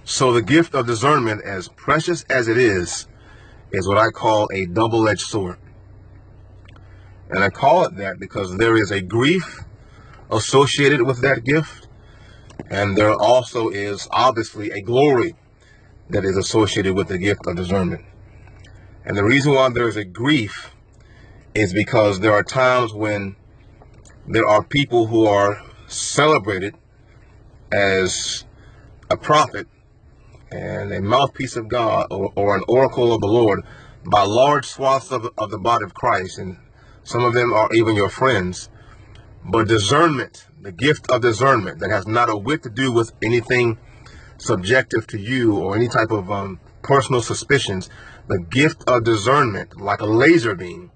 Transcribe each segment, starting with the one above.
So the gift of discernment, as precious as it is what I call a double-edged sword. And I call it that because there is a grief associated with that gift, and there also is obviously a glory that is associated with the gift of discernment. And the reason why there is a grief is because there are times when there are people who are celebrated as a prophet and a mouthpiece of God, or an oracle of the Lord, by large swaths of the body of Christ, and some of them are even your friends. But discernment, the gift of discernment, that has not a whit to do with anything subjective to you or any type of personal suspicions, the gift of discernment, like a laser beam,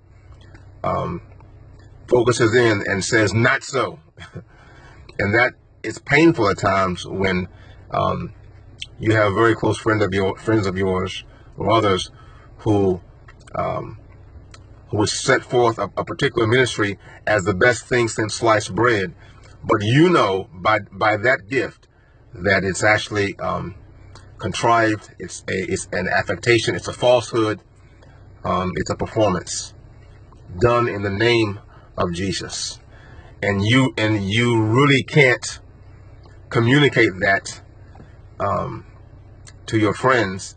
focuses in and says, not so. And that is painful at times when you have very close friends of yours or others who would set forth a particular ministry as the best thing since sliced bread, but you know by that gift that it's actually contrived, it's an affectation, it's a falsehood, it's a performance done in the name of Jesus, and you really can't communicate that to your friends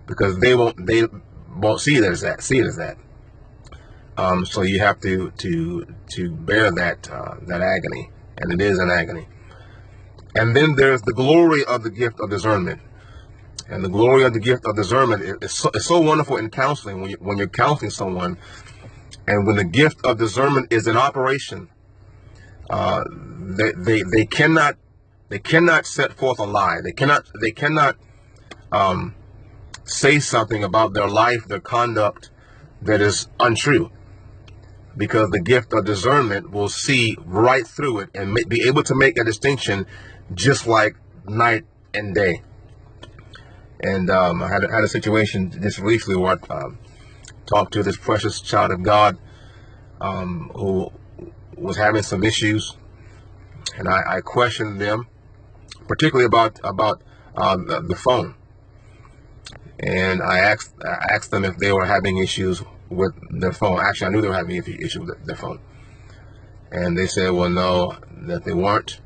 because they won't see it as that. So you have to bear that agony, and it is an agony. And then there's the glory of the gift of discernment. And the glory of the gift of discernment is so wonderful in counseling when you're counseling someone, and when the gift of discernment is in operation, they cannot set forth a lie. They cannot say something about their life, their conduct that is untrue, because the gift of discernment will see right through it and be able to make a distinction just like night and day. And I had a situation just recently where I talked to this precious child of God who was having some issues, and I questioned them, particularly about the phone. And I asked them if they were having issues with their phone. Actually, I knew they were having issues with their phone, and they said, "Well, no, that they weren't,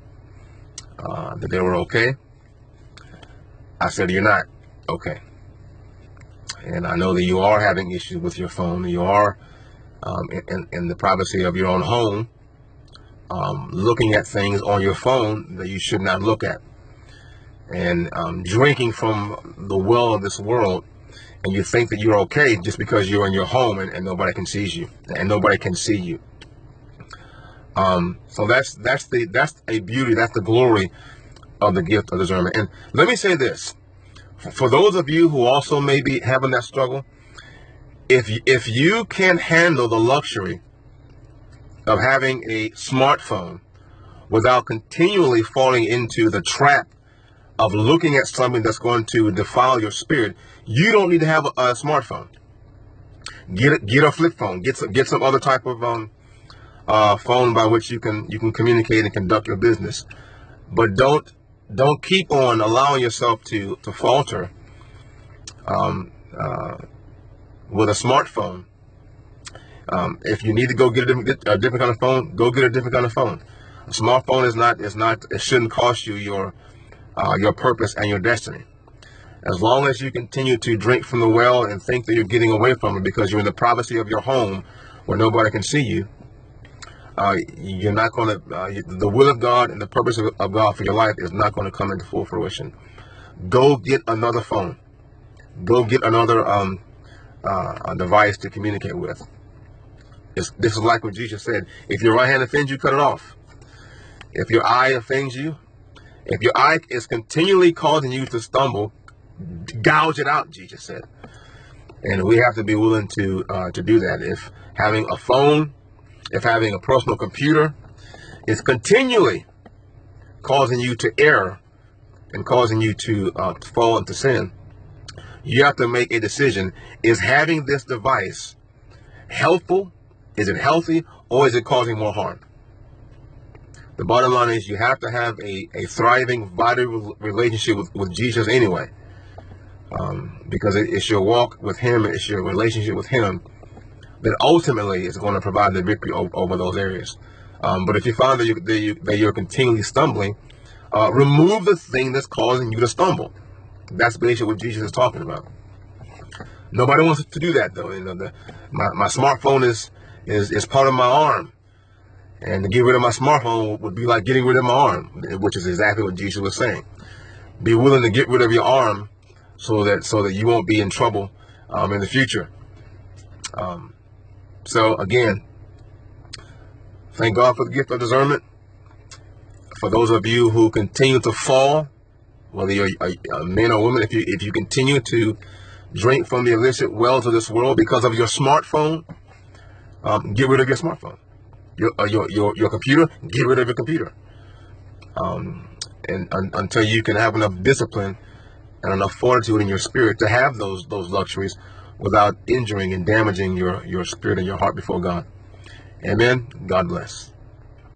that they were okay." I said, "You're not okay, and I know that you are having issues with your phone. You are in the privacy of your own home, looking at things on your phone that you should not look at, and drinking from the well of this world, and you think that you're okay just because you're in your home and nobody can see you, and nobody can see you." So that's a beauty, that's the glory of the gift of discernment. And let me say this, for those of you who also may be having that struggle, if you can't handle the luxury of having a smartphone without continually falling into the trap of looking at something that's going to defile your spirit, you don't need to have a smartphone. Get a flip phone. Get some other type of phone by which you can communicate and conduct your business. But don't keep on allowing yourself to falter with a smartphone. If you need to go get a different kind of phone, go get a different kind of phone. A smartphone is not. It shouldn't cost you your purpose and your destiny. As long as you continue to drink from the well and think that you're getting away from it because you're in the privacy of your home where nobody can see you, you're not going to, the will of God and the purpose of God for your life is not going to come into full fruition. Go get another phone. Go get another device to communicate with. This is like what Jesus said: if your right hand offends you, cut it off. If your eye offends you, if your eye is continually causing you to stumble, gouge it out, Jesus said. And we have to be willing to do that. If having a phone, if having a personal computer is continually causing you to err and causing you to fall into sin, you have to make a decision. Is having this device helpful? Is it healthy? Or is it causing more harm? The bottom line is you have to have a thriving, vital relationship with Jesus anyway. Because it's your walk with him, it's your relationship with him that ultimately is going to provide the victory over those areas. But if you find that you're continually stumbling, remove the thing that's causing you to stumble. That's basically what Jesus is talking about. Nobody wants to do that, though. My smartphone is part of my arm, and to get rid of my smartphone would be like getting rid of my arm, which is exactly what Jesus was saying. Be willing to get rid of your arm so that you won't be in trouble in the future. So again, thank God for the gift of discernment. For those of you who continue to fall, whether you're a man or woman, if you continue to drink from the illicit wells of this world because of your smartphone, get rid of your smartphone. Your computer, get rid of your computer. And until you can have enough discipline and enough fortitude in your spirit to have those luxuries without injuring and damaging your spirit and your heart before God. Amen. God bless.